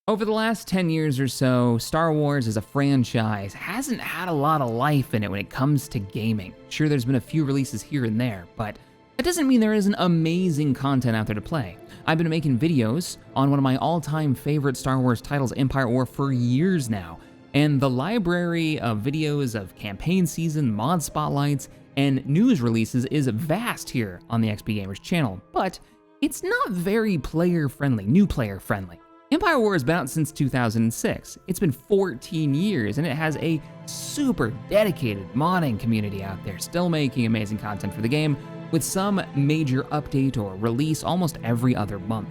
Over the last 10 years or so, Star Wars as a franchise hasn't had a lot of life in it when it comes to gaming. Sure, there's been a few releases here and there, but that doesn't mean there isn't amazing content out there to play. I've been making videos on one of my all-time favorite Star Wars titles, Empire at War, for years now, and the library of videos of campaign season, mod spotlights, and news releases is vast here on the XP Gamers channel, but it's not very player-friendly, new player-friendly. Empire at War has been out since 2006. It's been 14 years, and it has a super dedicated modding community out there, still making amazing content for the game, with some major update or release almost every other month.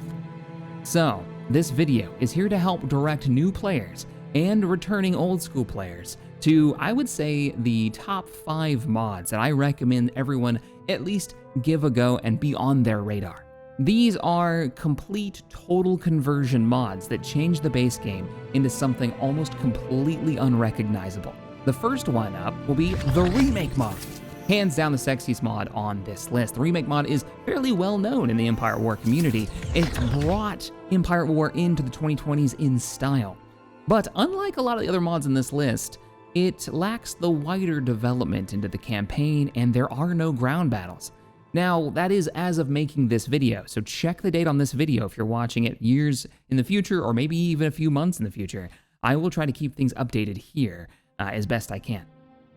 So, this video is here to help direct new players and returning old school players to, I would say, the top 5 mods that I recommend everyone at least give a go and be on their radar. These are complete total conversion mods that change the base game into something almost completely unrecognizable. The first one up will be the Remake mod. Hands down the sexiest mod on this list. The Remake mod is fairly well known in the Empire at War community. It brought Empire at War into the 2020s in style. But unlike a lot of the other mods in this list, it lacks the wider development into the campaign, and there are no ground battles. Now, that is as of making this video, so check the date on this video if you're watching it years in the future, or maybe even a few months in the future. I will try to keep things updated here as best I can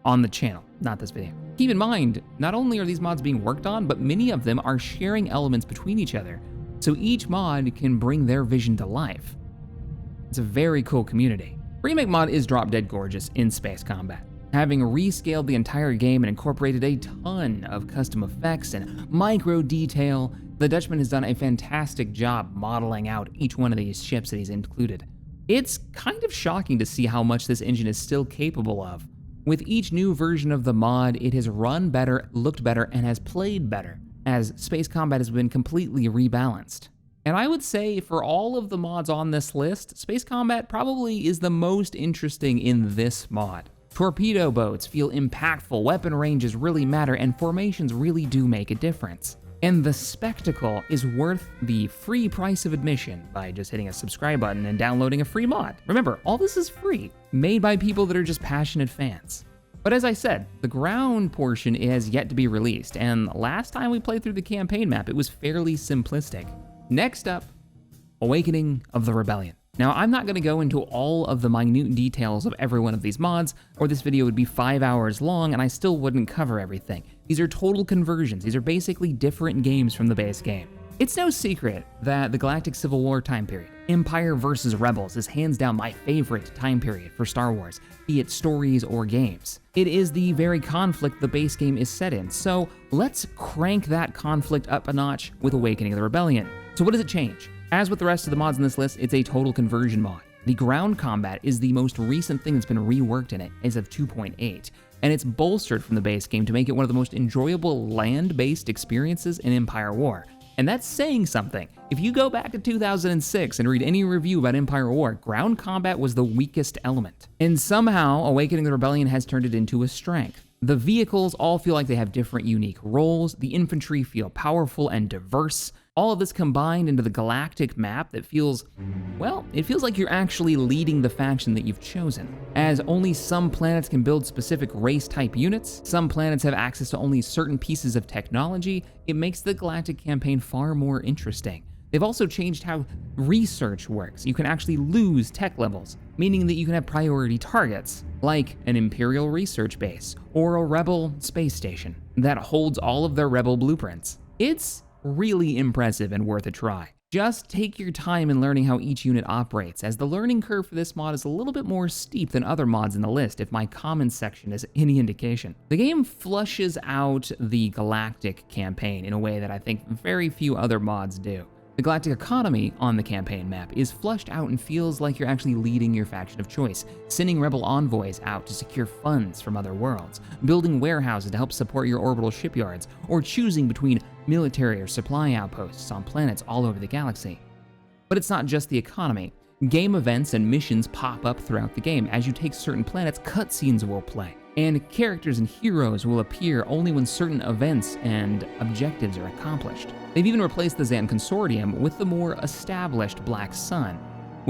on the channel, not this video. Keep in mind, not only are these mods being worked on, but many of them are sharing elements between each other, so each mod can bring their vision to life. It's a very cool community. Remake mod is drop dead gorgeous in space combat. Having rescaled the entire game and incorporated a ton of custom effects and micro detail, the Dutchman has done a fantastic job modeling out each one of these ships that he's included. It's kind of shocking to see how much this engine is still capable of. With each new version of the mod, it has run better, looked better, and has played better, as space combat has been completely rebalanced. And I would say for all of the mods on this list, space combat probably is the most interesting in this mod. Torpedo boats feel impactful, weapon ranges really matter, and formations really do make a difference. And the spectacle is worth the free price of admission by just hitting a subscribe button and downloading a free mod. Remember, all this is free, made by people that are just passionate fans. But as I said, the ground portion has yet to be released, and last time we played through the campaign map, it was fairly simplistic. Next up, Awakening of the Rebellion. Now, I'm not going to go into all of the minute details of every one of these mods, or this video would be 5 hours long and I still wouldn't cover everything. These are total conversions. These are basically different games from the base game. It's no secret that the Galactic Civil War time period, Empire versus Rebels, is hands down my favorite time period for Star Wars, be it stories or games. It is the very conflict the base game is set in, so let's crank that conflict up a notch with Awakening of the Rebellion. So what does it change? As with the rest of the mods in this list, it's a total conversion mod. The ground combat is the most recent thing that's been reworked in it as of 2.8, and it's bolstered from the base game to make it one of the most enjoyable land-based experiences in Empire War. And that's saying something. If you go back to 2006 and read any review about Empire War, ground combat was the weakest element. And somehow, Awakening the Rebellion has turned it into a strength. The vehicles all feel like they have different unique roles, the infantry feel powerful and diverse. All of this combined into the Galactic map that feels, well, it feels like you're actually leading the faction that you've chosen. As only some planets can build specific race-type units, some planets have access to only certain pieces of technology, it makes the Galactic campaign far more interesting. They've also changed how research works. You can actually lose tech levels, meaning that you can have priority targets, like an Imperial research base or a Rebel space station that holds all of their Rebel blueprints. It's really impressive and worth a try. Just take your time in learning how each unit operates, as the learning curve for this mod is a little bit more steep than other mods in the list, if my comments section is any indication. The game flushes out the Galactic campaign in a way that I think very few other mods do. The Galactic economy on the campaign map is flushed out and feels like you're actually leading your faction of choice, sending rebel envoys out to secure funds from other worlds, building warehouses to help support your orbital shipyards, or choosing between military or supply outposts on planets all over the galaxy. But it's not just the economy. Game events and missions pop up throughout the game. As you take certain planets, cutscenes will play, and characters and heroes will appear only when certain events and objectives are accomplished. They've even replaced the Xan Consortium with the more established Black Sun,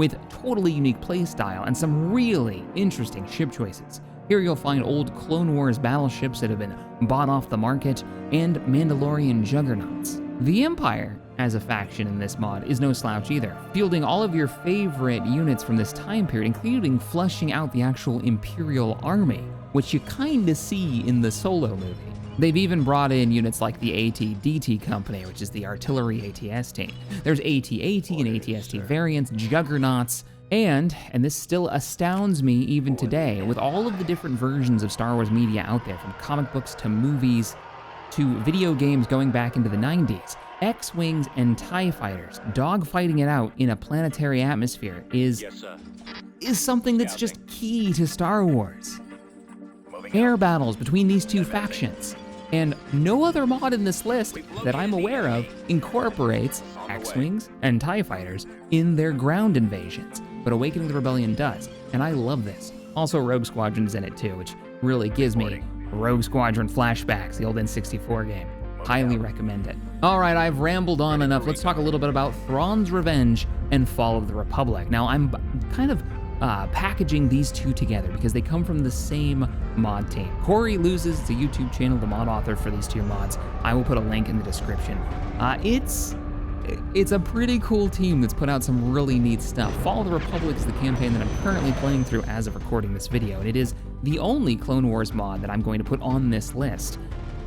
with totally unique playstyle and some really interesting ship choices. Here you'll find old Clone Wars battleships that have been bought off the market, and Mandalorian juggernauts. The Empire, as a faction in this mod, is no slouch either, fielding all of your favorite units from this time period, including fleshing out the actual Imperial Army, which you kinda see in the Solo movie. They've even brought in units like the AT-DT Company, which is the artillery AT-ST. There's AT-AT and AT-ST variants, juggernauts, and this still astounds me even today, with all of the different versions of Star Wars media out there, from comic books to movies to video games going back into the 90s, X-Wings and TIE fighters dogfighting it out in a planetary atmosphere is something that's just key to Star Wars. Air battles between these two factions, and no other mod in this list that I'm aware of incorporates X-Wings and TIE fighters in their ground invasions, but Awakening the Rebellion does, and I love this. Also, Rogue Squadron's in it too, which really gives me Rogue Squadron flashbacks, the old N64 game. Highly recommend it. All right, I've rambled on enough. Let's talk a little bit about Thrawns Revenge and Fall of the Republic. Now, I'm kind of packaging these two together because they come from the same mod team. Corey Loses, it's a YouTube channel, the mod author for these two mods. I will put a link in the description. It's a pretty cool team that's put out some really neat stuff. Fall of the Republic is the campaign that I'm currently playing through as of recording this video, and it is the only Clone Wars mod that I'm going to put on this list.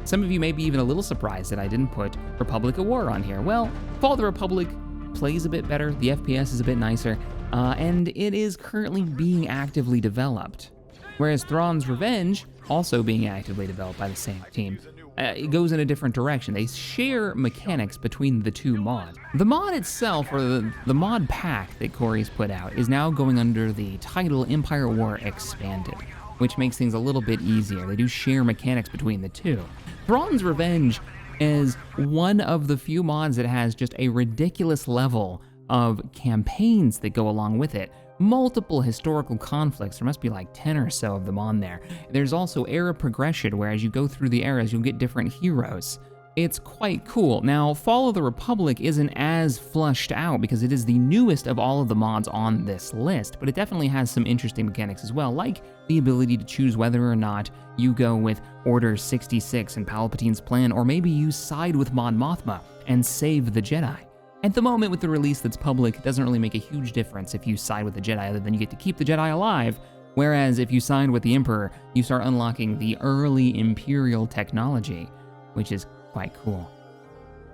Some of you may be even a little surprised that I didn't put Republic of War on here. Well, Fall of the Republic plays a bit better, the FPS is a bit nicer, and it is currently being actively developed. Whereas Thrawns Revenge, also being actively developed by the same team, it goes in a different direction. They share mechanics between the two mods. The mod itself, or the mod pack that Corey's put out, is now going under the title Empire War Expanded, which makes things a little bit easier. They do share mechanics between the two. Thrawns Revenge is one of the few mods that has just a ridiculous level of campaigns that go along with it. Multiple historical conflicts, there must be like 10 or so of them on there. There's also era progression, where as you go through the eras, you'll get different heroes. It's quite cool. Now, Fall of the Republic isn't as flushed out because it is the newest of all of the mods on this list, but it definitely has some interesting mechanics as well, like the ability to choose whether or not you go with Order 66 and Palpatine's plan, or maybe you side with Mon Mothma and save the Jedi. At the moment, with the release that's public, it doesn't really make a huge difference if you side with the Jedi, other than you get to keep the Jedi alive, whereas if you side with the Emperor, you start unlocking the early Imperial technology, which is quite cool.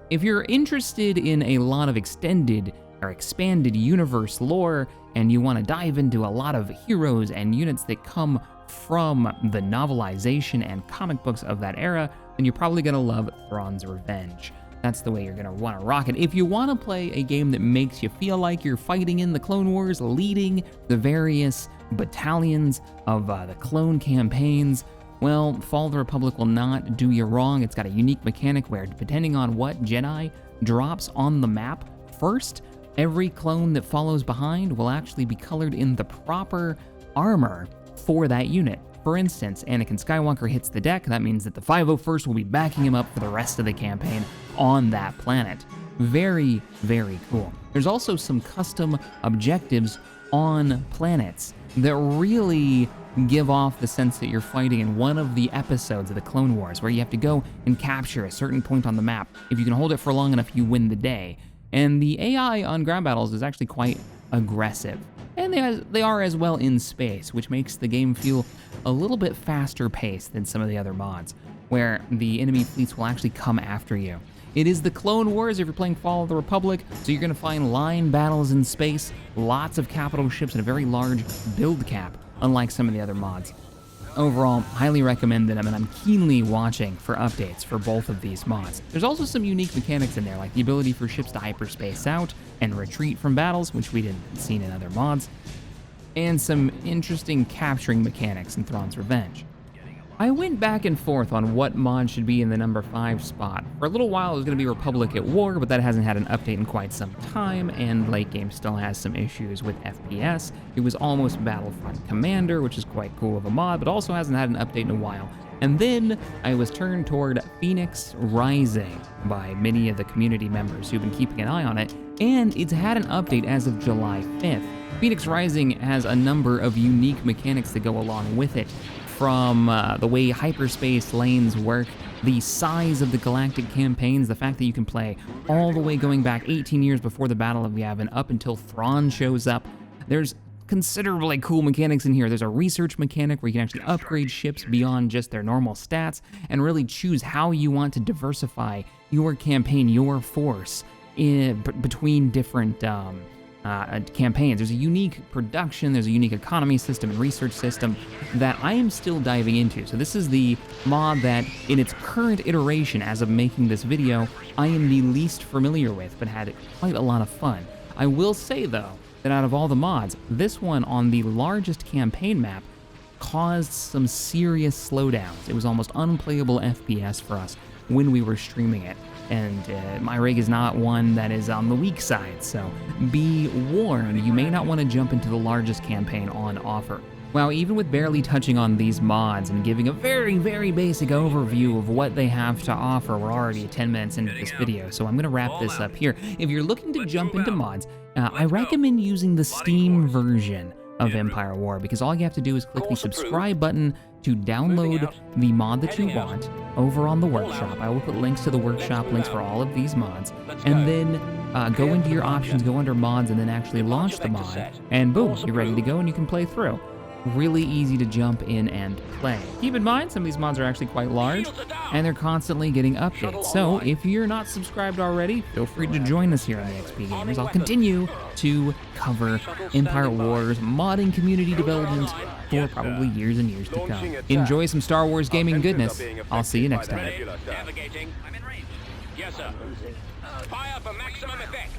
If you're interested in a lot of extended or expanded universe lore, and you want to dive into a lot of heroes and units that come from the novelization and comic books of that era, then you're probably going to love Thrawns Revenge. That's the way you're going to want to rock it. If you want to play a game that makes you feel like you're fighting in the Clone Wars, leading the various battalions of the clone campaigns, well, Fall of the Republic will not do you wrong. It's got a unique mechanic where, depending on what Jedi drops on the map first, every clone that follows behind will actually be colored in the proper armor for that unit. For instance, Anakin Skywalker hits the deck, that means that the 501st will be backing him up for the rest of the campaign on that planet. Very, very cool. There's also some custom objectives on planets that really give off the sense that you're fighting in one of the episodes of the Clone Wars, where you have to go and capture a certain point on the map. If you can hold it for long enough, you win the day. And the AI on ground battles is actually quite aggressive. And they are as well in space, which makes the game feel a little bit faster paced than some of the other mods, where the enemy fleets will actually come after you. It is the Clone Wars if you're playing Fall of the Republic, so you're going to find line battles in space, lots of capital ships, and a very large build cap, unlike some of the other mods. Overall, highly recommend them, and I'm keenly watching for updates for both of these mods. There's also some unique mechanics in there, like the ability for ships to hyperspace out and retreat from battles, which we didn't see in other mods, and some interesting capturing mechanics in Thrawns Revenge. I went back and forth on what mod should be in the number 5 spot. For a little while it was going to be Republic at War, but that hasn't had an update in quite some time, and late game still has some issues with FPS. It was almost Battlefront Commander, which is quite cool of a mod, but also hasn't had an update in a while. And then I was turned toward Phoenix Rising by many of the community members who've been keeping an eye on it, and it's had an update as of July 5th. Phoenix Rising has a number of unique mechanics that go along with it, from the way hyperspace lanes work, the size of the Galactic campaigns, the fact that you can play all the way going back 18 years before the Battle of Yavin up until Thrawn shows up. There's considerably cool mechanics in here. There's a research mechanic where you can actually upgrade ships beyond just their normal stats and really choose how you want to diversify your campaign, your force, between different campaigns. There's a unique production, there's a unique economy system and research system that I am still diving into. So this is the mod that, in its current iteration as of making this video, I am the least familiar with, but had quite a lot of fun. I will say, though, that out of all the mods, this one on the largest campaign map caused some serious slowdowns. It was almost unplayable FPS for us when we were streaming it. And my rig is not one that is on the weak side, so be warned, you may not want to jump into the largest campaign on offer. Well, even with barely touching on these mods and giving a very, very basic overview of what they have to offer, we're already 10 minutes into this video, so I'm going to wrap this up here. If you're looking to jump into mods, I recommend using the Steam version of Empire War, because all you have to do is click the subscribe button to download the mod that you want over on the workshop. I will put links to the workshop, links for all of these mods, and then go into your options, go under mods, and then actually launch the mod, and boom, you're ready to go and you can play through. Really easy to jump in and play. Keep in mind, some of these mods are actually quite large, and they're constantly getting updates. So if you're not subscribed already, feel free to join us here on the XP Gamers. I'll continue to cover Empire Wars modding community development for probably years and years to come. Enjoy some Star Wars gaming goodness. I'll see you next time. Navigating. I'm in range. Yes, sir. Fire for maximum effect.